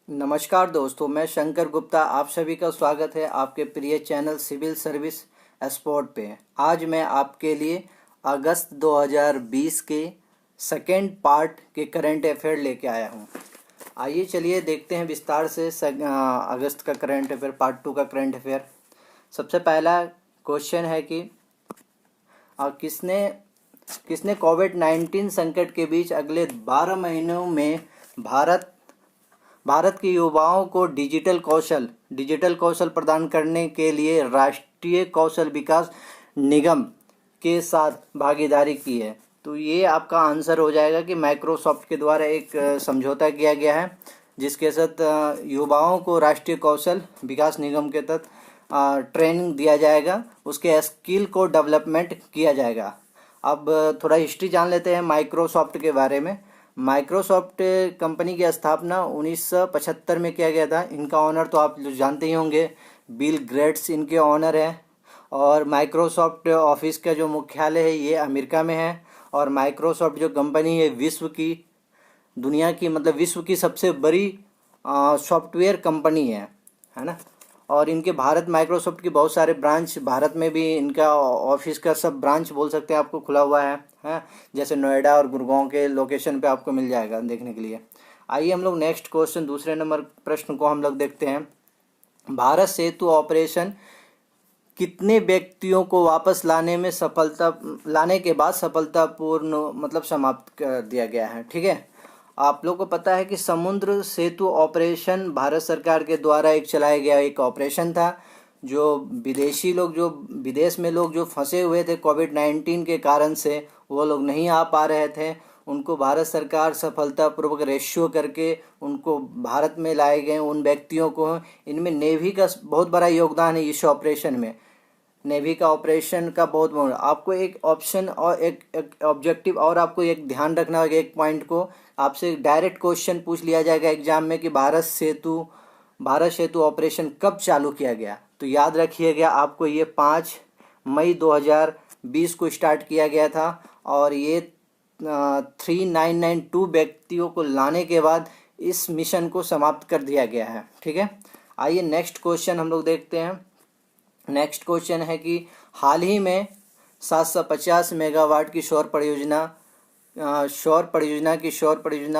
नमस्कार दोस्तों, मैं शंकर गुप्ता। आप सभी का स्वागत है आपके प्रिय चैनल सिविल सर्विस स्पोर्ट पे। आज मैं आपके लिए अगस्त 2020 के सेकेंड पार्ट के करंट अफेयर लेके आया हूँ। आइए चलिए देखते हैं विस्तार से अगस्त का करंट अफेयर, पार्ट 2 का करंट अफेयर। सबसे पहला क्वेश्चन है कि किसने किसने कोविड-19 संकट के बीच अगले 12 महीनों में भारत के युवाओं को डिजिटल कौशल प्रदान करने के लिए राष्ट्रीय कौशल विकास निगम के साथ भागीदारी की है। तो ये आपका आंसर हो जाएगा कि माइक्रोसॉफ्ट के द्वारा एक समझौता किया गया है, जिसके साथ युवाओं को राष्ट्रीय कौशल विकास निगम के तहत ट्रेनिंग दिया जाएगा, उसके स्किल को डेवलपमेंट किया जाएगा। अब थोड़ा हिस्ट्री जान लेते हैं माइक्रोसॉफ्ट के बारे में। माइक्रोसॉफ्ट कंपनी की स्थापना 1975 में किया गया था। इनका ऑनर तो आप जानते ही होंगे, बिल गेट्स इनके ऑनर हैं। और माइक्रोसॉफ्ट ऑफिस का जो मुख्यालय है ये अमेरिका में है। और माइक्रोसॉफ्ट जो कंपनी है दुनिया की मतलब विश्व की सबसे बड़ी सॉफ्टवेयर कंपनी है ना। और इनके माइक्रोसॉफ्ट की बहुत सारे ब्रांच भारत में भी, इनका ऑफिस का सब ब्रांच बोल सकते हैं आपको खुला हुआ है। जैसे नोएडा और गुड़गांव के लोकेशन पे आपको मिल जाएगा देखने के लिए। आइए हम लोग नेक्स्ट क्वेश्चन, दूसरे नंबर प्रश्न को हम लोग देखते हैं। भारत सेतु ऑपरेशन कितने व्यक्तियों को वापस लाने के बाद सफलतापूर्ण मतलब समाप्त कर दिया गया है। ठीक है, आप लोग को पता है कि समुद्र सेतु ऑपरेशन भारत सरकार के द्वारा चलाया गया एक ऑपरेशन था। जो विदेश में लोग जो फंसे हुए थे कोविड-19 के कारण से, वो लोग नहीं आ पा रहे थे, उनको भारत सरकार सफलतापूर्वक रेस्क्यू करके उनको भारत में लाए गए उन व्यक्तियों को। इनमें नेवी का बहुत बड़ा योगदान है इस ऑपरेशन में। नेवी का ऑपरेशन का बहुत बड़ा, आपको एक ऑप्शन और एक ऑब्जेक्टिव और आपको एक ध्यान रखना होगा। एक पॉइंट को आपसे डायरेक्ट क्वेश्चन पूछ लिया जाएगा एग्जाम में कि भारत सेतु ऑपरेशन कब चालू किया गया। तो याद रखिएगा, आपको ये 5 मई 2020 को स्टार्ट किया गया था। और ये 3992 व्यक्तियों को लाने के बाद इस मिशन को समाप्त कर दिया गया है। ठीक है, आइए नेक्स्ट क्वेश्चन हम लोग देखते हैं। नेक्स्ट क्वेश्चन है कि हाल ही में 750 मेगावाट की सौर परियोजना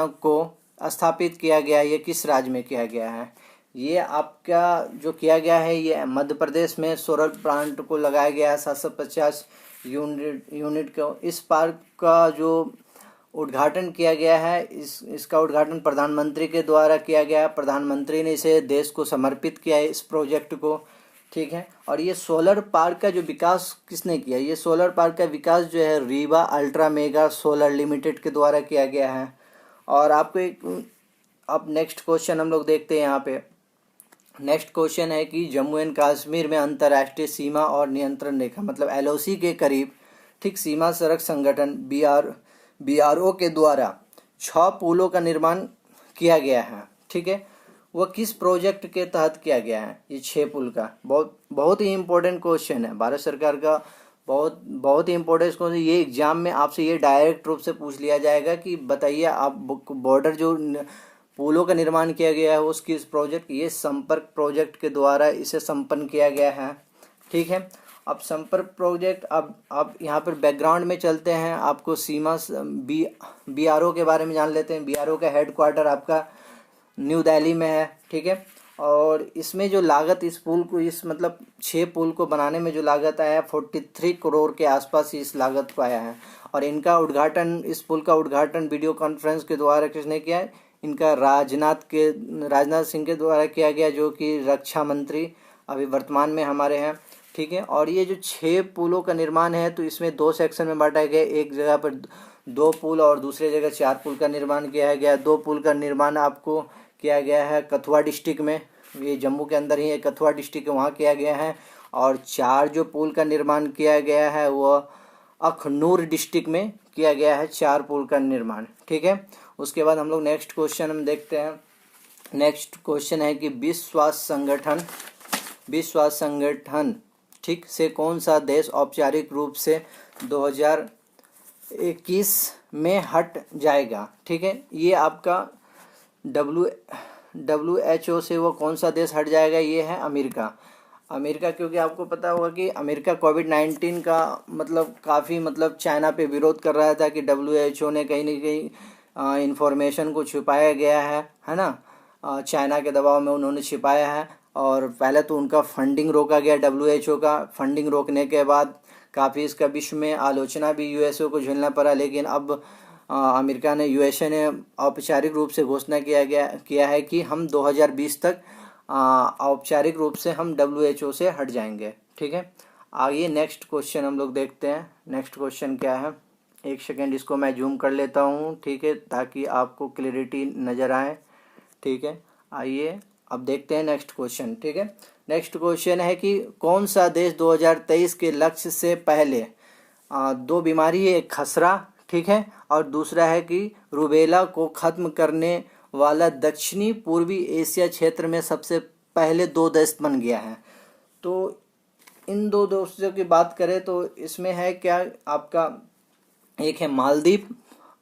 को स्थापित किया गया, ये किस राज्य में किया गया है। ये आपका जो किया गया है ये मध्य प्रदेश में सोलर प्लांट को लगाया गया है 750 यूनिट को। इस पार्क का जो उद्घाटन किया गया है, इसका उद्घाटन प्रधानमंत्री के द्वारा किया गया है। प्रधानमंत्री ने इसे देश को समर्पित किया है, इस प्रोजेक्ट को। ठीक है, और ये सोलर पार्क का जो विकास किसने किया, ये सोलर पार्क का विकास जो है Rewa ultra mega solar limited के द्वारा किया गया है। और आपको अब नेक्स्ट क्वेश्चन हम लोग देखते हैं। यहाँ पे नेक्स्ट क्वेश्चन है कि जम्मू एंड कश्मीर में अंतर्राष्ट्रीय सीमा और नियंत्रण रेखा मतलब LOC के करीब ठीक सीमा सड़क संगठन BRO के द्वारा 6 पुलों का निर्माण किया गया है। ठीक है, वो किस प्रोजेक्ट के तहत किया गया है ये 6 पुल का। बहुत ही इम्पोर्टेंट क्वेश्चन है, भारत सरकार का बहुत ही इम्पोर्टेंट क्वेश्चन। ये एग्जाम में आपसे ये डायरेक्ट रूप से पूछ लिया जाएगा कि बताइए आप बॉर्डर जो पुलों का निर्माण किया गया है उसकी प्रोजेक्ट, ये संपर्क प्रोजेक्ट के द्वारा इसे संपन्न किया गया है। ठीक है, अब संपर्क प्रोजेक्ट, अब यहाँ पर बैकग्राउंड में चलते हैं, आपको सीमा BRO के बारे में जान लेते हैं। BRO का हेडक्वार्टर आपका न्यू दिल्ली में है। ठीक है, और इसमें जो लागत इस 6 पुल को बनाने में जो लागत आया 43 करोड़ के आसपास इस लागत को आया है। और इस पुल का उद्घाटन वीडियो कॉन्फ्रेंस के द्वारा किसने किया है, इनका राजनाथ सिंह के द्वारा किया गया, जो कि रक्षा मंत्री अभी वर्तमान में हमारे हैं। ठीक है, और ये जो 6 पुलों का निर्माण है तो इसमें 2 सेक्शन में बांटा गया। एक जगह पर 2 पुल और दूसरी जगह 4 पुल का निर्माण किया गया। 2 पुल का निर्माण आपको किया गया है कथुआ डिस्ट्रिक्ट में, ये जम्मू के अंदर ही एक कथुआ डिस्ट्रिक्ट है, वहाँ किया गया है। और 4 जो पुल का निर्माण किया गया है वो अखनूर डिस्ट्रिक्ट में किया गया है, 4 पुल का निर्माण। ठीक है, उसके बाद हम लोग नेक्स्ट क्वेश्चन हम देखते हैं। नेक्स्ट क्वेश्चन है कि विश्व स्वास्थ्य संगठन ठीक से कौन सा देश औपचारिक रूप से 2021 में हट जाएगा। ठीक है, ये आपका WHO से वो कौन सा देश हट जाएगा, ये है अमेरिका। अमेरिका, क्योंकि आपको पता होगा कि अमेरिका कोविड-19 का मतलब काफ़ी मतलब चाइना पे विरोध कर रहा था कि WHO ने कहीं ना कहीं इंफॉर्मेशन को छुपाया गया है ना, चाइना के दबाव में उन्होंने छिपाया है। और पहले तो उनका फंडिंग रोका गया, WHO का फंडिंग रोकने के बाद काफ़ी इसका विश्व में आलोचना भी USA को झेलना पड़ा। लेकिन अब अमेरिका ने USA ने औपचारिक रूप से घोषणा किया है कि हम 2020 तक औपचारिक रूप से हम WHO से हट जाएंगे। ठीक है, आगे नेक्स्ट क्वेश्चन हम लोग देखते हैं। नेक्स्ट क्वेश्चन क्या है, एक सेकेंड इसको मैं जूम कर लेता हूँ, ठीक है, ताकि आपको क्लियरिटी नज़र आए। ठीक है, आइए अब देखते हैं नेक्स्ट क्वेश्चन। ठीक है, नेक्स्ट क्वेश्चन है कि कौन सा देश 2023 के लक्ष्य से पहले दो बीमारी है, एक खसरा, ठीक है, और दूसरा है कि रूबेला को खत्म करने वाला दक्षिणी पूर्वी एशिया क्षेत्र में सबसे पहले 2 देश बन गया है। तो इन 2 देशों की बात करें तो इसमें है क्या आपका, एक है मालदीव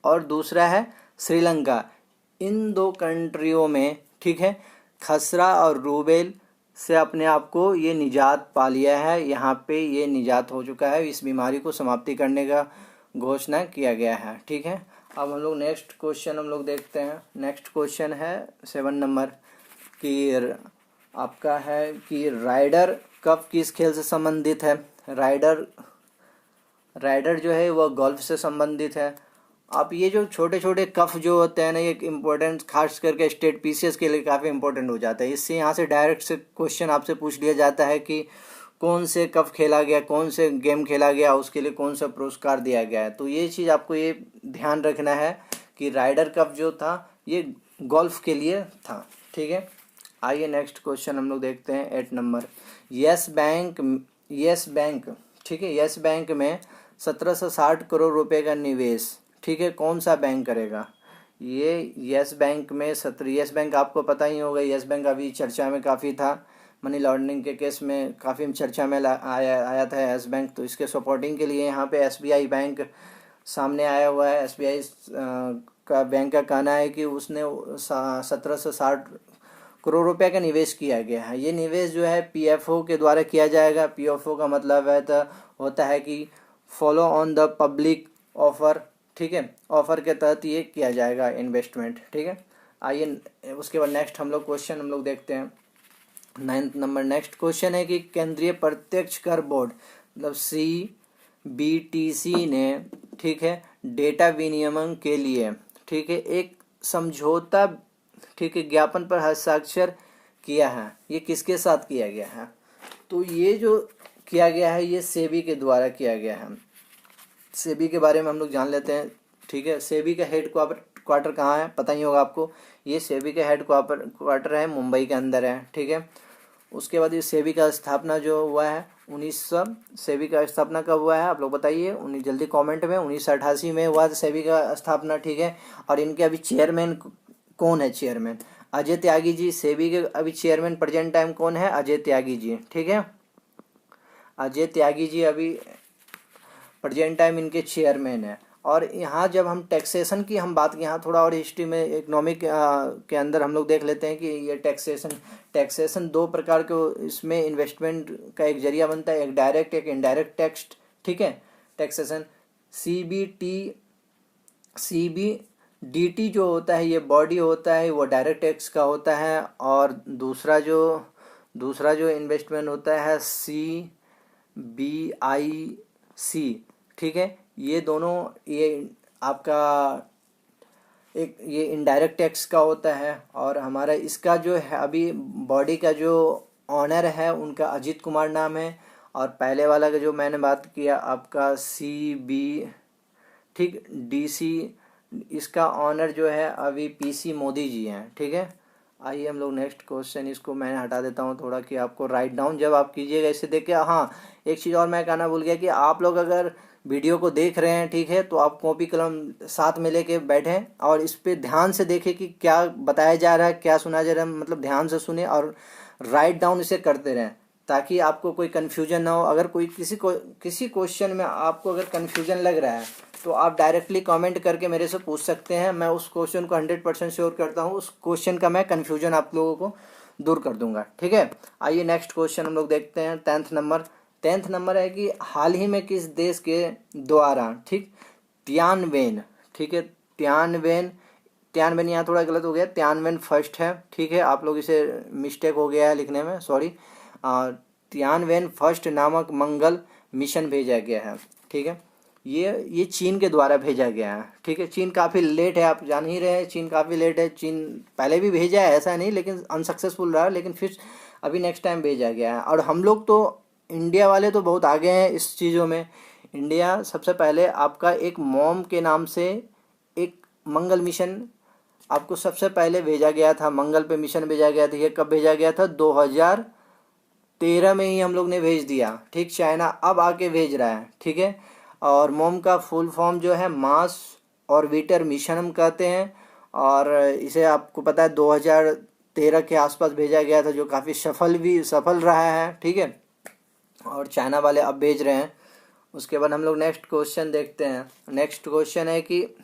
और दूसरा है श्रीलंका। इन 2 कंट्रियों में, ठीक है, खसरा और रूबेल से अपने आप को ये निजात पा लिया है। यहाँ पे ये निजात हो चुका है, इस बीमारी को समाप्ति करने का घोषणा किया गया है। ठीक है, अब हम लोग नेक्स्ट क्वेश्चन हम लोग देखते हैं। नेक्स्ट क्वेश्चन है 7 नंबर कि आपका है कि राइडर कप किस खेल से संबंधित है। राइडर जो है वह गोल्फ से संबंधित है। आप ये जो छोटे छोटे कप जो होते हैं ना, ये इम्पोर्टेंट खास करके स्टेट पीसीएस के लिए काफ़ी इंपॉर्टेंट हो जाता है। इससे यहाँ से डायरेक्ट से क्वेश्चन आपसे पूछ लिया जाता है कि कौन से कप खेला गया, कौन से गेम खेला गया, उसके लिए कौन सा पुरस्कार दिया गया है। तो ये चीज़ आपको ये ध्यान रखना है कि राइडर कप जो था ये गोल्फ के लिए था। ठीक है, आइए नेक्स्ट क्वेश्चन हम लोग देखते हैं 8 नंबर। यस बैंक, ठीक है, यस बैंक में 1760 करोड़ रुपए का निवेश, ठीक है, कौन सा बैंक करेगा। ये यस बैंक में यस बैंक आपको पता ही होगा, यस बैंक अभी चर्चा में काफ़ी था, मनी लॉन्ड्रिंग के केस में काफ़ी चर्चा में आया था यस बैंक। तो इसके सपोर्टिंग के लिए यहाँ पे एसबीआई बैंक सामने आया हुआ है। एसबीआई का बैंक का कहना है कि उसने 1760 करोड़ रुपए का निवेश किया गया है। ये निवेश जो है पीएफओ के द्वारा किया जाएगा। पीएफओ का मतलब होता है कि follow on the public offer, ठीक है, ऑफर के तहत ये किया जाएगा इन्वेस्टमेंट। ठीक है, आइए उसके बाद नेक्स्ट हम लोग क्वेश्चन हम लोग देखते हैं 9 नंबर। नेक्स्ट क्वेश्चन है कि केंद्रीय प्रत्यक्ष कर बोर्ड मतलब CBTC ने, ठीक है, डेटा विनियमन के लिए, ठीक है, एक समझौता, ठीक है, ज्ञापन पर हस्ताक्षर किया है। ये किसके साथ किया गया है। तो ये जो किया गया है ये सेबी के द्वारा किया गया है। सेबी के बारे में हम लोग जान लेते हैं। ठीक है, सेबी का हेड क्वार्टर कहाँ है, पता ही होगा आपको। ये सेबी का हेड क्वार्टर है मुंबई के अंदर है। ठीक है, उसके बाद ये सेबी का स्थापना जो हुआ है सेबी का स्थापना कब हुआ है आप लोग बताइए, जल्दी कमेंट में। 1988 में हुआ सेबी का स्थापना। ठीक है, और इनके अभी चेयरमैन कौन है, चेयरमैन अजय त्यागी जी। सेबी के अभी चेयरमैन प्रेजेंट टाइम कौन है, अजय त्यागी जी। ठीक है, अजय त्यागी जी अभी प्रेजेंट टाइम इनके चेयरमैन है। और यहाँ जब हम टैक्सेशन की हम बात, यहाँ थोड़ा और हिस्ट्री में इकोनॉमिक के अंदर हम लोग देख लेते हैं कि ये टैक्सेशन 2 प्रकार के इसमें इन्वेस्टमेंट का एक जरिया बनता है, एक डायरेक्ट एक इनडायरेक्ट टैक्स। ठीक है, टैक्सेशन CBDT जो होता है ये बॉडी होता है, वो डायरेक्ट टैक्स का होता है। और दूसरा जो इन्वेस्टमेंट होता है CBIC, ठीक है, ये दोनों ये आपका एक ये इनडायरेक्ट टैक्स का होता है। और हमारा इसका जो है अभी बॉडी का जो ऑनर है उनका अजीत कुमार नाम है। और पहले वाला का जो मैंने बात किया आपका DC, इसका ऑनर जो है अभी PC मोदी जी हैं। ठीक है, आइए हम लोग नेक्स्ट क्वेश्चन, इसको मैं हटा देता हूँ थोड़ा कि आपको राइट डाउन जब आप कीजिएगा इसे देख के। हाँ, एक चीज़ और मैं कहना भूल गया कि आप लोग अगर वीडियो को देख रहे हैं, ठीक है, तो आप कॉपी कलम साथ में लेके बैठें और इस पे ध्यान से देखें कि क्या बताया जा रहा है, क्या सुना जा रहा है, मतलब ध्यान से सुने और राइट डाउन इसे करते रहें। ताकि आपको कोई कन्फ्यूजन ना हो। अगर कोई किसी क्वेश्चन में आपको अगर कन्फ्यूजन लग रहा है तो आप डायरेक्टली कमेंट करके मेरे से पूछ सकते हैं। मैं उस क्वेश्चन को 100% श्योर करता हूँ, उस क्वेश्चन का मैं कन्फ्यूजन आप लोगों को दूर कर दूंगा। ठीक है, आइए नेक्स्ट क्वेश्चन हम लोग देखते हैं। 10th नंबर है कि हाल ही में किस देश के द्वारा, ठीक, तियानवेन, ठीक है, तियानवेन यहाँ थोड़ा गलत हो गया, तियानवेन फर्स्ट है। ठीक है, आप लोग इसे मिस्टेक हो गया है लिखने में, सॉरी। तियानवेन फर्स्ट नामक मंगल मिशन भेजा गया है। ठीक है, ये चीन के द्वारा भेजा गया है। ठीक है, चीन काफ़ी लेट है, आप जान ही रहे हैं, चीन काफ़ी लेट है। चीन पहले भी भेजा है, ऐसा नहीं, लेकिन अनसक्सेसफुल रहा, लेकिन फिर अभी नेक्स्ट टाइम भेजा गया है। और हम लोग तो इंडिया वाले तो बहुत आगे हैं इस चीज़ों में। इंडिया सबसे पहले आपका एक मॉम के नाम से एक मंगल मिशन आपको सबसे पहले भेजा गया था, मंगल पे मिशन भेजा गया था। ये कब भेजा गया था? 2013 में ही हम लोग ने भेज दिया। ठीक, चाइना अब आके भेज रहा है। ठीक है, और मोम का फुल फॉर्म जो है मास ऑर्बिटर मिशन हम कहते हैं। और इसे आपको पता है 2013 के आसपास भेजा गया था, जो काफ़ी सफल रहा है। ठीक है, और चाइना वाले अब भेज रहे हैं। उसके बाद हम लोग नेक्स्ट क्वेश्चन देखते हैं। नेक्स्ट क्वेश्चन है कि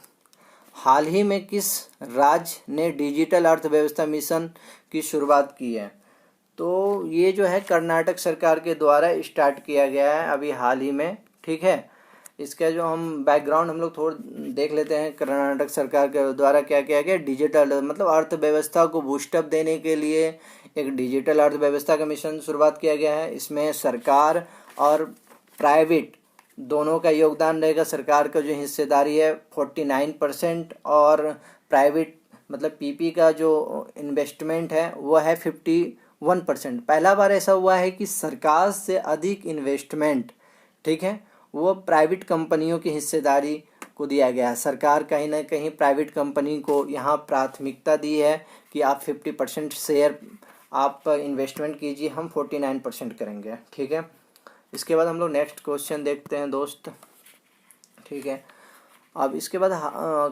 हाल ही में किस राज्य ने डिजिटल अर्थव्यवस्था मिशन की शुरुआत की है? तो ये जो है कर्नाटक सरकार के द्वारा स्टार्ट किया गया है अभी हाल ही में। ठीक है, इसका जो हम बैकग्राउंड हम लोग थोड़ा देख लेते हैं। कर्नाटक सरकार के द्वारा क्या किया गया, डिजिटल मतलब अर्थव्यवस्था को बूस्टअप देने के लिए एक डिजिटल अर्थव्यवस्था का मिशन शुरुआत किया गया है। इसमें सरकार और प्राइवेट दोनों का योगदान रहेगा। सरकार का जो हिस्सेदारी है 49% और प्राइवेट मतलब पीपी का जो इन्वेस्टमेंट है वो है 51%। पहला बार ऐसा हुआ है कि सरकार से अधिक इन्वेस्टमेंट, ठीक है, वो प्राइवेट कंपनियों की हिस्सेदारी को दिया गया है। सरकार कहीं ना कहीं प्राइवेट कंपनी को यहाँ प्राथमिकता दी है कि आप 50% शेयर आप इन्वेस्टमेंट कीजिए, हम 49% करेंगे। ठीक है, इसके बाद हम लोग नेक्स्ट क्वेश्चन देखते हैं दोस्त। ठीक है, अब इसके बाद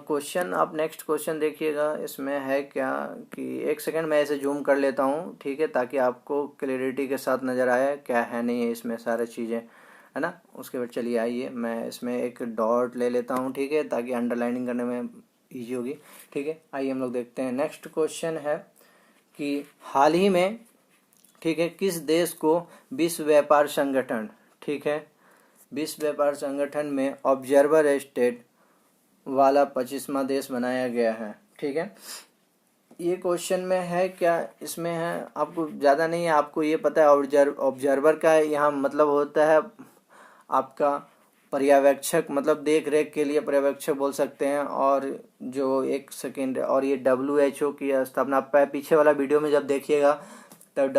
क्वेश्चन, आप नेक्स्ट क्वेश्चन देखिएगा। इसमें है क्या कि एक सेकंड मैं ऐसे जूम कर लेता हूँ, ठीक है, ताकि आपको क्लैरिटी के साथ नज़र आए क्या है नहीं है इसमें सारी चीज़ें, है ना। उसके बाद चलिए आइए मैं इसमें एक डॉट ले लेता हूँ, ठीक है, ताकि अंडरलाइनिंग करने में ईजी होगी। ठीक है, आइए हम लोग देखते हैं। नेक्स्ट क्वेश्चन है कि हाल ही में, ठीक है, किस देश को विश्व व्यापार संगठन, ठीक है, विश्व व्यापार संगठन में ऑब्जर्वर स्टेट वाला 25वां देश बनाया गया है? ठीक है, ये क्वेश्चन में है क्या, इसमें है, आपको ज़्यादा नहीं है, आपको ये पता है ऑब्जर्वर का यहाँ मतलब होता है आपका पर्यवेक्षक, मतलब देख रेख के लिए पर्यवेक्षक बोल सकते हैं। और जो एक सेकेंड, और ये WHO की स्थापना, आप पीछे वाला वीडियो में जब देखिएगा तब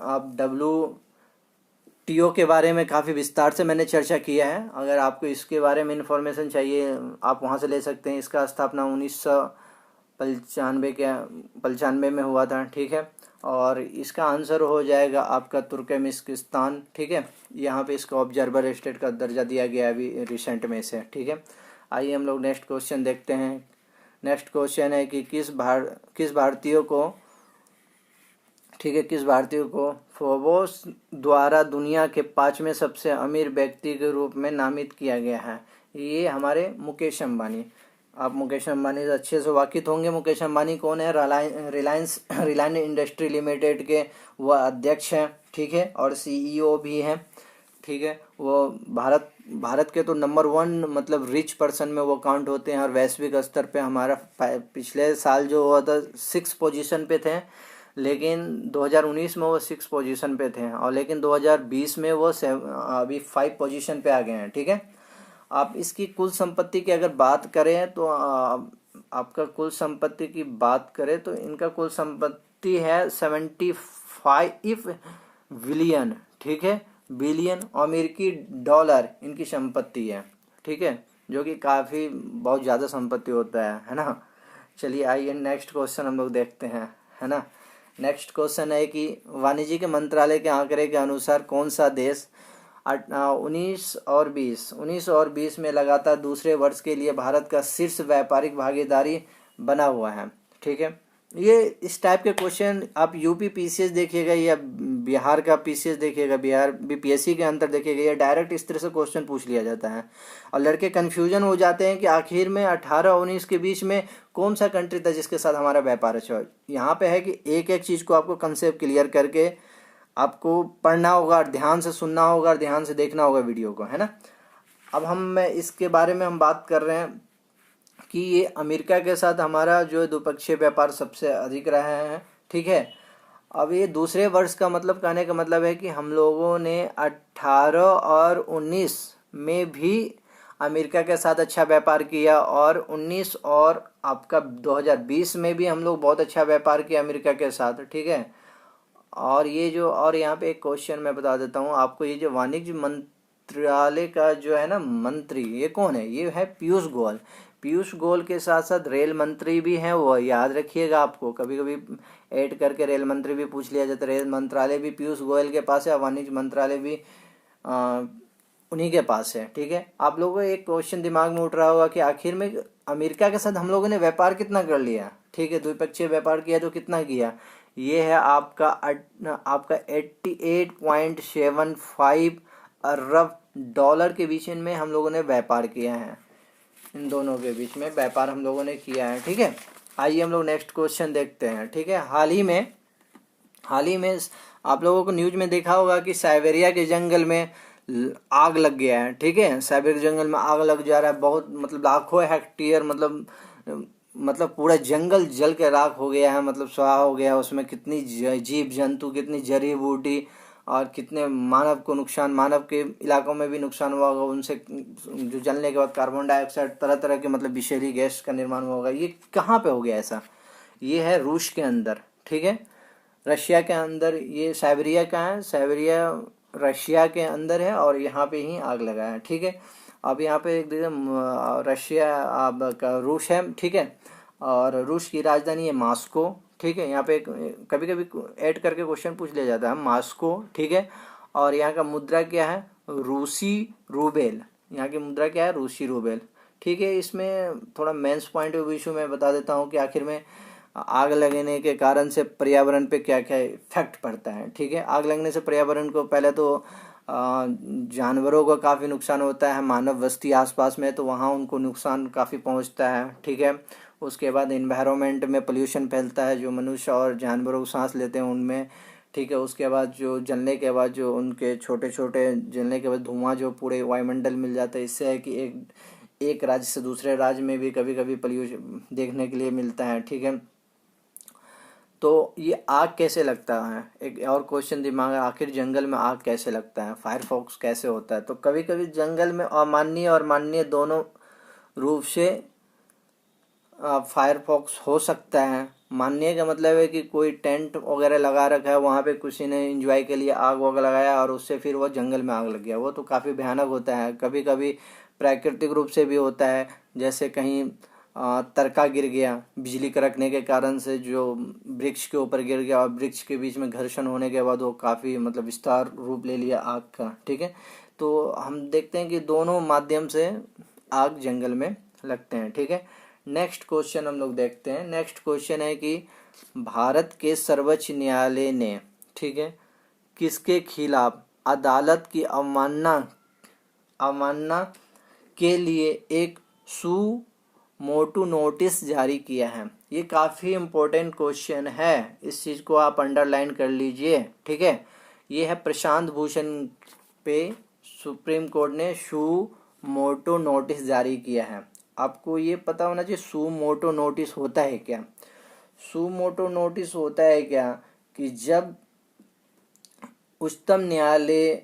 आप WTO के बारे में काफ़ी विस्तार से मैंने चर्चा किया है। अगर आपको इसके बारे में इन्फॉर्मेशन चाहिए आप वहाँ से ले सकते हैं। इसका स्थापना 1995 में हुआ था। ठीक है, और इसका आंसर हो जाएगा आपका तुर्कमेनिस्तान। ठीक है, यहाँ पे इसको ऑब्जर्वर स्टेट का दर्जा दिया गया अभी रिसेंट में से। ठीक है, आइए हम लोग नेक्स्ट क्वेश्चन देखते हैं। नेक्स्ट क्वेश्चन है कि किस भारतीय को, ठीक है, किस भारतीय को फोर्ब्स द्वारा दुनिया के 5वें सबसे अमीर व्यक्ति के रूप में नामित किया गया है? ये हमारे मुकेश अंबानी। आप मुकेश अंबानी से अच्छे से वाकिफ होंगे। मुकेश अंबानी कौन है? रिलायंस इंडस्ट्री लिमिटेड के वह अध्यक्ष हैं। ठीक है, और CEO भी हैं। ठीक है, वो भारत के तो नंबर 1 मतलब रिच पर्सन में वो काउंट होते हैं। और वैश्विक स्तर पे हमारा पिछले साल जो हुआ था 6 पोजीशन पे थे, लेकिन 2019 में वो 6 पोजीशन पे थे, और लेकिन 2020 में वो अभी 5 पोजीशन पे आ गए हैं। ठीक है, आप इसकी कुल संपत्ति की अगर बात करें तो आपका कुल संपत्ति की बात करें तो इनका कुल संपत्ति है 75 बिलियन, ठीक है, बिलियन अमेरिकी डॉलर इनकी संपत्ति है। ठीक है, जो कि काफ़ी बहुत ज़्यादा संपत्ति होता है ना। चलिए आइए नेक्स्ट क्वेश्चन हम लोग देखते हैं, है ना। नेक्स्ट क्वेश्चन है कि वाणिज्य के मंत्रालय के आंकड़े के अनुसार कौन सा देश 19 और 20 में लगातार दूसरे वर्ष के लिए भारत का शीर्ष व्यापारिक भागीदारी बना हुआ है? ठीक है, ये इस टाइप के क्वेश्चन आप UP PCS देखिएगा या बिहार का पीसीएस देखिएगा, बिहार बीपीएससी के अंदर देखिएगा, ये डायरेक्ट इस तरह से क्वेश्चन पूछ लिया जाता है और लड़के कन्फ्यूजन हो जाते हैं कि आखिर में 18-19 के बीच में कौन सा कंट्री था जिसके साथ हमारा व्यापार अच्छा हो। यहाँ पे है कि एक एक चीज़ को आपको कंसेप्ट क्लियर करके आपको पढ़ना होगा और ध्यान से सुनना होगा और ध्यान से देखना होगा वीडियो को, है ना। अब मैं इसके बारे में हम बात कर रहे हैं कि ये अमेरिका के साथ हमारा जो द्विपक्षीय व्यापार सबसे अधिक रहा है, ठीक है। अब ये दूसरे वर्ष का मतलब कहने का मतलब है कि हम लोगों ने 18 और 19 में भी अमेरिका के साथ अच्छा व्यापार किया और 19 और आपका 2020 में भी हम लोग बहुत अच्छा व्यापार किया अमेरिका के साथ, ठीक है। और ये जो और यहाँ पे एक क्वेश्चन मैं बता देता हूँ आपको, ये जो वाणिज्य मंत्रालय का जो है ना मंत्री, ये कौन है? ये है पीयूष गोयल। पीयूष गोयल के साथ साथ रेल मंत्री भी हैं, वो याद रखिएगा। आपको कभी कभी ऐड करके रेल मंत्री भी पूछ लिया जाता है। रेल मंत्रालय भी पीयूष गोयल के पास है, वाणिज्य मंत्रालय भी उन्हीं के पास है, ठीक है। आप लोगों को एक क्वेश्चन दिमाग में उठ रहा होगा कि आखिर में अमेरिका के साथ हम लोगों ने व्यापार कितना कर लिया, ठीक है, द्विपक्षीय व्यापार किया तो कितना किया? ये है आपका 88.75 अरब डॉलर के बीच में हम लोगों ने व्यापार किया है। इन दोनों के बीच में व्यापार हम लोगों ने किया है, ठीक है। आइए हम लोग नेक्स्ट क्वेश्चन देखते हैं, ठीक है। हाल ही में आप लोगों को न्यूज में देखा होगा कि साइबेरिया के जंगल में आग लग गया है, ठीक है। साइबेरिया के जंगल में आग लग जा रहा है, बहुत मतलब लाखों हेक्टेयर मतलब पूरा जंगल जल के राख हो गया है, मतलब स्वाहा हो गया। उसमें कितनी जीव जंतु, कितनी जड़ी बूटी और कितने मानव को नुकसान, मानव के इलाकों में भी नुकसान हुआ होगा उनसे, जो जलने के बाद कार्बन डाइऑक्साइड, तरह तरह के मतलब विषैली गैस का निर्माण हुआ होगा। ये कहाँ पे हो गया ऐसा? ये है रूस के अंदर, ठीक है, रशिया के अंदर। ये साइबेरिया का है, साइबेरिया रशिया के अंदर है और यहाँ पे ही आग लगा है, ठीक है। अब यहाँ पे एक रशिया का रूस है, ठीक है, और रूस की राजधानी है मॉस्को, ठीक है। यहाँ पे कभी कभी ऐड करके क्वेश्चन पूछ लिया जाता है, मॉस्को, ठीक है। और यहाँ का मुद्रा क्या है? रूसी रूबेल। यहाँ की मुद्रा क्या है? रूसी रूबेल, ठीक है। इसमें थोड़ा मेंस पॉइंट ऑफ व्यू मैं बता देता हूँ कि आखिर में आग लगने के कारण से पर्यावरण पे क्या क्या इफेक्ट पड़ता है, ठीक है। आग लगने से पर्यावरण को पहले तो जानवरों को काफ़ी नुकसान होता है, मानव बस्ती आसपास में तो वहाँ उनको नुकसान काफ़ी पहुँचता है, ठीक है। उसके बाद इन्वायरमेंट में पोल्यूशन फैलता है, जो मनुष्य और जानवरों सांस लेते हैं उनमें, ठीक है। उसके बाद जो जलने के बाद जो उनके छोटे छोटे जलने के बाद धुआं जो पूरे वायुमंडल मिल जाता है, इससे है कि एक राज्य से दूसरे राज्य में भी कभी कभी पोल्यूशन देखने के लिए मिलता है, ठीक है। तो ये आग कैसे लगता है? एक और क्वेश्चन दिमाग है, आखिर जंगल में आग कैसे लगता है, फायरफॉक्स कैसे होता है? तो कभी कभी जंगल में अमानवीय और मानवीय दोनों रूप से फायरफॉक्स हो सकता है। माननीय का मतलब है कि कोई टेंट वगैरह लगा रखा है, वहाँ पे किसी ने एंजॉय के लिए आग वगैरह लगाया और उससे फिर वो जंगल में आग लग गया, वो तो काफ़ी भयानक होता है। कभी कभी प्राकृतिक रूप से भी होता है, जैसे कहीं तरका गिर गया बिजली कड़कने के कारण से, जो वृक्ष के ऊपर गिर गया और वृक्ष के बीच में घर्षण होने के बाद वो काफ़ी मतलब विस्तार रूप ले लिया आग का, ठीक है। तो हम देखते हैं कि दोनों माध्यम से आग जंगल में लगते हैं, ठीक है। नेक्स्ट क्वेश्चन हम लोग देखते हैं। नेक्स्ट क्वेश्चन है कि भारत के सर्वोच्च न्यायालय ने, ठीक है, किसके खिलाफ अदालत की अवमानना के लिए एक मोटू नोटिस जारी किया है? ये काफ़ी इम्पोर्टेंट क्वेश्चन है, इस चीज़ को आप अंडरलाइन कर लीजिए, ठीक है। ये है प्रशांत भूषण पे सुप्रीम कोर्ट ने मोटो नोटिस जारी किया है। आपको ये पता होना चाहिए मोटो नोटिस होता है क्या। मोटो नोटिस होता है क्या कि जब उच्चतम न्यायालय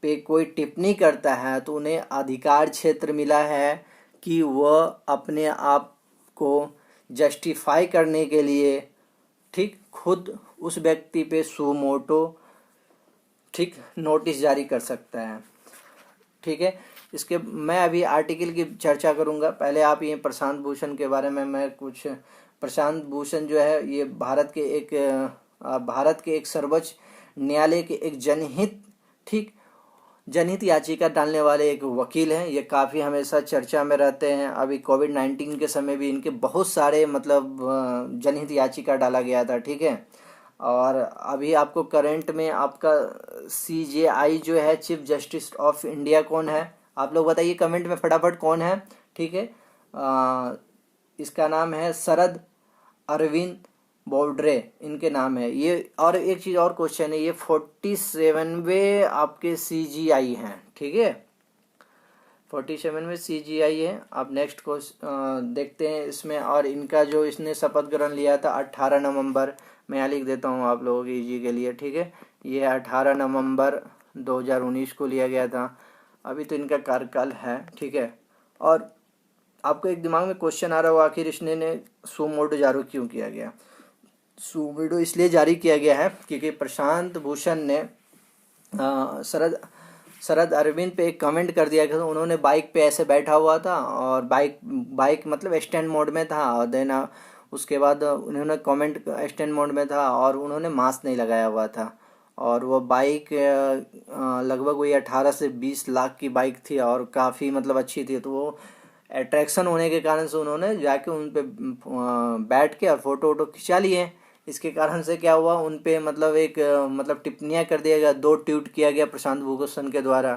पे कोई टिप्पणी करता है तो उन्हें अधिकार क्षेत्र मिला है कि वह अपने आप को जस्टिफाई करने के लिए, ठीक, खुद उस व्यक्ति पे मोटो, ठीक, नोटिस जारी कर सकता है, ठीक है। इसके मैं अभी आर्टिकल की चर्चा करूंगा, पहले आप ये प्रशांत भूषण के बारे में मैं कुछ। प्रशांत भूषण जो है ये भारत के एक सर्वोच्च न्यायालय के एक जनहित याचिका डालने वाले एक वकील हैं। ये काफ़ी हमेशा चर्चा में रहते हैं। अभी कोविड-19 के समय भी इनके बहुत सारे मतलब जनहित याचिका डाला गया था, ठीक है। और अभी आपको करंट में आपका CJI जो है, चीफ जस्टिस ऑफ इंडिया, कौन है? आप लोग बताइए कमेंट में फटाफट कौन है। ठीक है, इसका नाम है शरद अरविंद बोबडे, इनके नाम है ये। और एक चीज़ और क्वेश्चन है, ये 47वें आपके CGI हैं। ठीक है, 47 में CGI है। आप नेक्स्ट क्वेश्चन देखते हैं इसमें। और इनका जो इसने शपथ ग्रहण लिया था 18 नवंबर, मैं यहाँ लिख देता हूँ आप लोगों की इजी के लिए। ठीक है, ये 18 नवंबर 2019 को लिया गया था। अभी तो इनका कार्यकाल है। ठीक है, और आपको एक दिमाग में क्वेश्चन आ रहा हो, आखिर इसने ने सुमोटो जारी क्यों किया गया? सुमोटो इसलिए जारी किया गया है क्योंकि प्रशांत भूषण ने शरद अरविंद पे एक कमेंट कर दिया कि उन्होंने बाइक पे ऐसे बैठा हुआ था, और बाइक मतलब स्टैंड मोड में था, और देन उसके बाद उन्होंने कमेंट स्टैंड मोड में था और उन्होंने मास्क नहीं लगाया हुआ था, और वो बाइक लगभग वही 18 से 20 लाख की बाइक थी और काफ़ी मतलब अच्छी थी। तो वो अट्रैक्शन होने के कारण से उन्होंने जाके उन पे बैठ के और फोटो वोटो खिंचा लिए। इसके कारण से क्या हुआ, उन पे मतलब एक मतलब टिप्पणियां कर दिया गया, 2 ट्वीट किया गया प्रशांत भूषण के द्वारा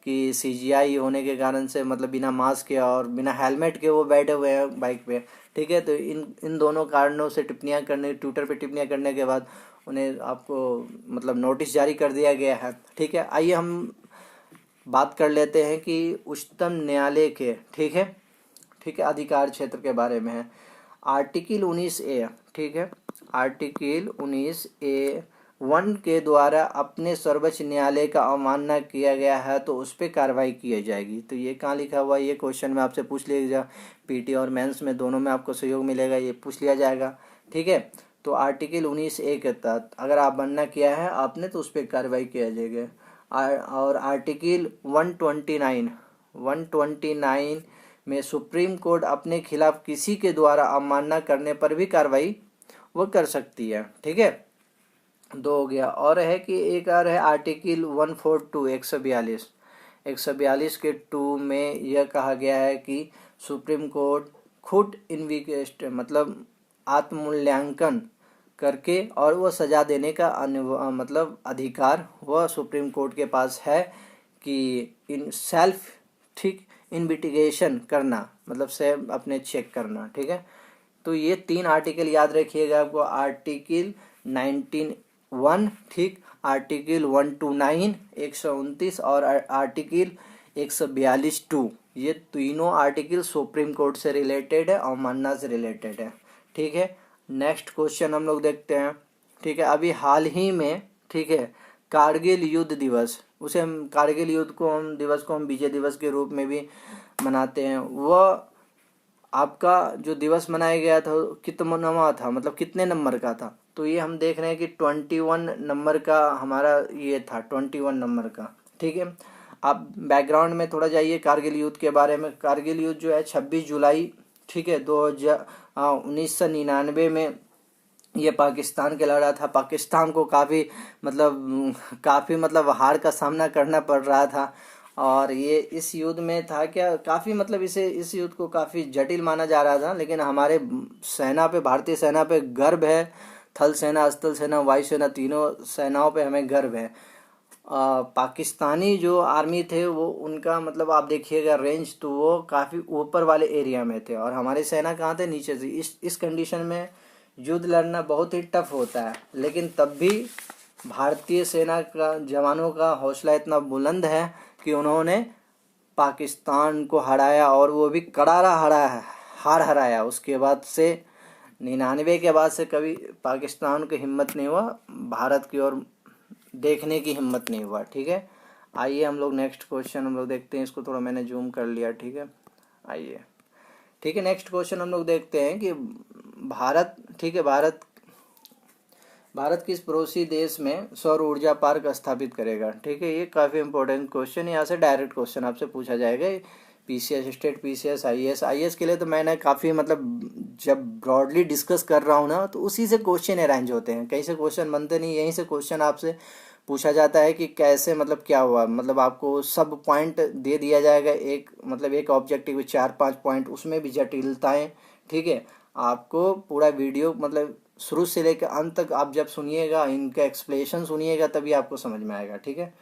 कि CGI होने के कारण से मतलब बिना मास्क के और बिना हेलमेट के वो बैठे हुए हैं बाइक पे। ठीक है, तो इन दोनों कारणों से टिप्पणियां करने, ट्विटर पे टिप्पणियां करने के बाद उन्हें आपको मतलब नोटिस जारी कर दिया गया है। ठीक है, आइए हम बात कर लेते हैं कि उच्चतम न्यायालय के ठीक है अधिकार क्षेत्र के बारे में है। आर्टिकल 19A, ठीक है, आर्टिकल 19A(1) के द्वारा अपने सर्वोच्च न्यायालय का अवमानना किया गया है तो उस पर कार्रवाई की जाएगी। तो ये कहाँ लिखा हुआ है, ये क्वेश्चन में आपसे पूछ लिया जा, PT और मेंस में दोनों में आपको सहयोग मिलेगा, ये पूछ लिया जाएगा। ठीक है, तो आर्टिकल 19A के तहत अगर आप अवमानना किया है आपने तो उस पर कार्रवाई किया जाएगा। और आर्टिकल 129 में सुप्रीम कोर्ट अपने खिलाफ किसी के द्वारा अवमानना करने पर भी कार्रवाई वो कर सकती है। ठीक है, 2 हो गया। और है कि एक और है आर्टिकल 142 142 के 2 में यह कहा गया है कि सुप्रीम कोर्ट खुद इन्वेस्ट मतलब आत्ममूल्यांकन करके और वह सजा देने का मतलब अधिकार वह सुप्रीम कोर्ट के पास है कि इन सेल्फ ठीक इन्वेस्टिगेशन करना, मतलब से अपने चेक करना। ठीक है, तो ये 3 आर्टिकल याद रखिएगा आपको। आर्टिकल 19(1), ठीक, आर्टिकल 129 129 और आर्टिकल 142(2), ये तीनों आर्टिकल सुप्रीम कोर्ट से रिलेटेड है, अवमानना से रिलेटेड है। ठीक है, नेक्स्ट क्वेश्चन हम लोग देखते हैं। ठीक है, अभी हाल ही में ठीक है कारगिल युद्ध दिवस, उसे हम कारगिल युद्ध को हम दिवस को हम विजय दिवस के रूप में भी मनाते हैं। वह आपका जो दिवस मनाया गया था कितना था, मतलब कितने नंबर का था? तो ये हम देख रहे हैं कि 21 नंबर का हमारा ये था, 21 नंबर का। ठीक है, आप बैकग्राउंड में थोड़ा जाइए कारगिल युद्ध के बारे में। कारगिल युद्ध जो है 26 जुलाई ठीक है 1999 में ये पाकिस्तान के लड़ा था। पाकिस्तान को काफ़ी मतलब हार का सामना करना पड़ रहा था। और ये इस युद्ध में था क्या, काफ़ी मतलब इस युद्ध को काफ़ी जटिल माना जा रहा था, लेकिन हमारे सेना पे, भारतीय सेना पे गर्व है। थल सेना, स्थल सेना, वायु सेना, तीनों सेनाओं पे हमें गर्व है। पाकिस्तानी जो आर्मी थे वो उनका मतलब आप देखिएगा रेंज, तो वो काफ़ी ऊपर वाले एरिया में थे और हमारी सेना कहाँ थे, नीचे से। इस कंडीशन में युद्ध लड़ना बहुत ही टफ होता है, लेकिन तब भी भारतीय सेना का जवानों का हौसला इतना बुलंद है कि उन्होंने पाकिस्तान को हराया, और वो भी करारा हराया। उसके बाद से 99 के बाद से कभी पाकिस्तान की हिम्मत नहीं हुआ, भारत की ओर देखने की हिम्मत नहीं हुआ। ठीक है, आइए हम लोग नेक्स्ट क्वेश्चन हम लोग देखते हैं। इसको थोड़ा मैंने जूम कर लिया। ठीक है, आइए। ठीक है, नेक्स्ट क्वेश्चन हम लोग देखते हैं कि भारत ठीक है भारत किस पड़ोसी देश में सौर ऊर्जा पार्क स्थापित करेगा? ठीक है, ये काफ़ी इंपॉर्टेंट क्वेश्चन, यहाँ से डायरेक्ट क्वेश्चन आपसे पूछा जाएगा। PCS, स्टेट PCS, IAS के लिए तो मैंने काफ़ी मतलब जब ब्रॉडली डिस्कस कर रहा हूँ ना, तो उसी से क्वेश्चन अरेंज होते हैं, कहीं से क्वेश्चन बनते नहीं, यहीं से क्वेश्चन आपसे पूछा जाता है कि कैसे मतलब क्या हुआ, मतलब आपको सब पॉइंट दे दिया जाएगा। एक ऑब्जेक्टिव में 4-5 पॉइंट, उसमें भी जटिलताएँ। ठीक है, आपको पूरा वीडियो मतलब शुरू से लेकर अंत तक आप जब सुनिएगा, इनका एक्सप्लेनेशन सुनिएगा, तभी आपको समझ में आएगा। ठीक है,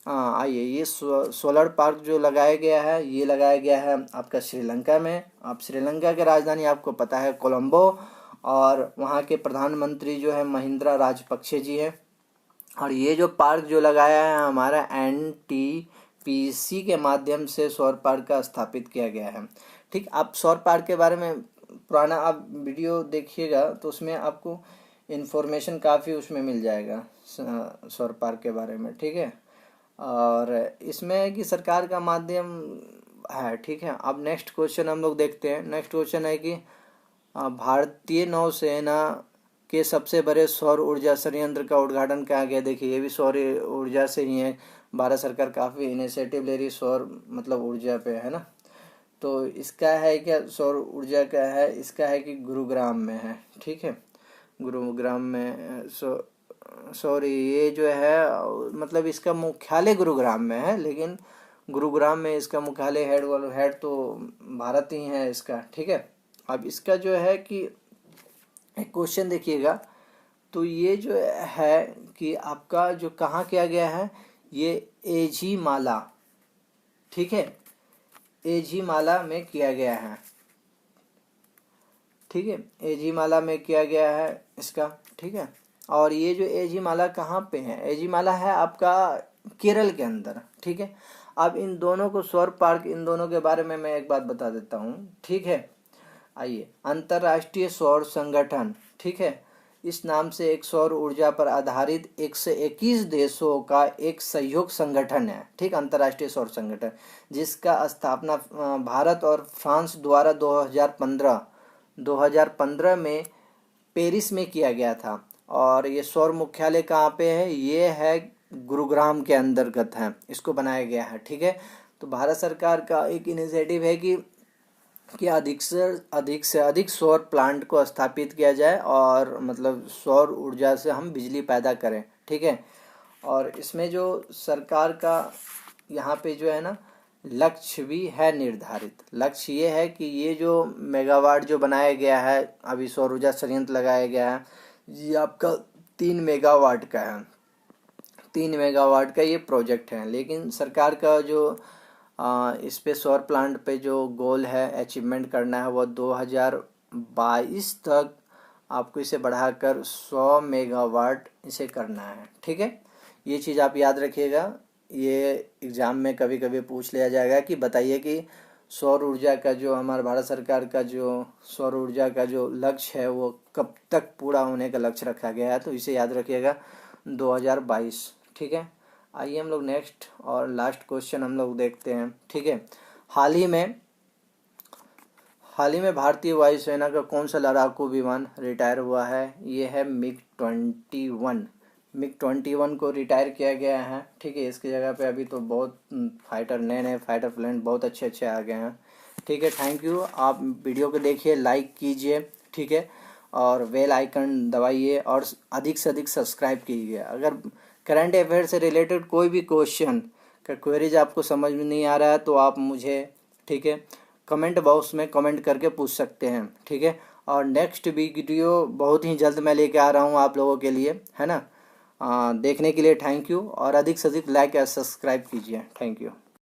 आइए, ये सोलर पार्क जो लगाया गया है, ये लगाया गया है आपका श्रीलंका में। आप श्रीलंका की राजधानी आपको पता है कोलंबो, और वहाँ के प्रधानमंत्री जो है महिंद्रा राजपक्षे जी हैं। और ये जो पार्क जो लगाया है हमारा NTPC के माध्यम से सौर पार्क का स्थापित किया गया है। ठीक, आप सौर पार्क के बारे में पुराना आप वीडियो देखिएगा तो उसमें आपको इन्फॉर्मेशन काफ़ी उसमें मिल जाएगा सौर पार्क के बारे में। ठीक है, और इसमें है कि सरकार का माध्यम है। ठीक है, अब नेक्स्ट क्वेश्चन हम लोग देखते हैं। नेक्स्ट क्वेश्चन है कि भारतीय नौसेना के सबसे बड़े सौर ऊर्जा संयंत्र का उद्घाटन किया गया। देखिए, ये भी सौर ऊर्जा से ही है। भारत सरकार काफ़ी इनिशिएटिव ले रही सौर मतलब ऊर्जा पे, है ना। तो इसका है क्या, सौर ऊर्जा का है, इसका है कि गुरुग्राम में है। ठीक है, गुरुग्राम में सॉरी ये जो है मतलब इसका मुख्यालय गुरुग्राम में है, लेकिन गुरुग्राम में इसका मुख्यालय हेड तो भारत ही है इसका। ठीक है, अब इसका जो है कि एक क्वेश्चन देखिएगा, तो ये जो है कि आपका जो कहाँ किया गया है, ये एझीमाला। ठीक है, एझीमाला में किया गया है। ठीक है, एझीमाला में किया गया है इसका। ठीक है, और ये जो एझीमाला कहाँ पे है, एझीमाला है आपका केरल के अंदर। ठीक है, अब इन दोनों को सौर पार्क, इन दोनों के बारे में मैं एक बात बता देता हूँ। ठीक है, आइए, अंतर्राष्ट्रीय सौर संगठन, ठीक है, इस नाम से एक सौर ऊर्जा पर आधारित 121 देशों का एक सहयोग संगठन है। ठीक, अंतर्राष्ट्रीय सौर संगठन, जिसका स्थापना भारत और फ्रांस द्वारा 2015 में पेरिस में किया गया था। और ये सौर मुख्यालय कहाँ पे है, ये है गुरुग्राम के अंतर्गत है, इसको बनाया गया है। ठीक है, तो भारत सरकार का एक इनिशिएटिव है कि अधिक से अधिक सौर प्लांट को स्थापित किया जाए और मतलब सौर ऊर्जा से हम बिजली पैदा करें। ठीक है, और इसमें जो सरकार का यहाँ पे जो है ना लक्ष्य भी है निर्धारित। लक्ष्य ये है कि ये जो मेगावाट जो बनाया गया है, अभी सौर ऊर्जा संयंत्र लगाया गया है, ये आपका 3 मेगावाट का है। 3 मेगावाट का ये प्रोजेक्ट है, लेकिन सरकार का जो इस पे सौर प्लांट पे जो गोल है अचीवमेंट करना है, वो 2022 तक आपको इसे बढ़ाकर 100 मेगावाट इसे करना है। ठीक है, ये चीज़ आप याद रखिएगा। ये एग्ज़ाम में कभी कभी पूछ लिया जाएगा कि बताइए कि सौर ऊर्जा का जो हमारा भारत सरकार का जो सौर ऊर्जा का जो लक्ष्य है वो कब तक पूरा होने का लक्ष्य रखा गया है, तो इसे याद रखिएगा 2022। ठीक है, आइए हम लोग नेक्स्ट और लास्ट क्वेश्चन हम लोग देखते हैं। ठीक है, हाल ही में भारतीय वायुसेना का कौन सा लड़ाकू विमान रिटायर हुआ है, ये है MiG-21। MiG-21 को रिटायर किया गया है। ठीक है, इसकी जगह पे अभी तो बहुत नए फाइटर प्लेन बहुत अच्छे आ गए हैं। ठीक है, थैंक यू। आप वीडियो को देखिए, लाइक कीजिए। ठीक है, और बेल आइकन दबाइए और अधिक से अधिक सब्सक्राइब कीजिए। अगर करंट अफेयर से रिलेटेड कोई भी क्वेश्चन का क्वेरीज आपको समझ में नहीं आ रहा है तो आप मुझे, ठीक है, कमेंट बॉक्स में कमेंट करके पूछ सकते हैं। ठीक है, और नेक्स्ट वीडियो बहुत ही जल्द मैं लेके आ रहा हूँ आप लोगों के लिए, है ना। देखने के लिए थैंक यू, और अधिक से अधिक लाइक या सब्सक्राइब कीजिए। Thank you.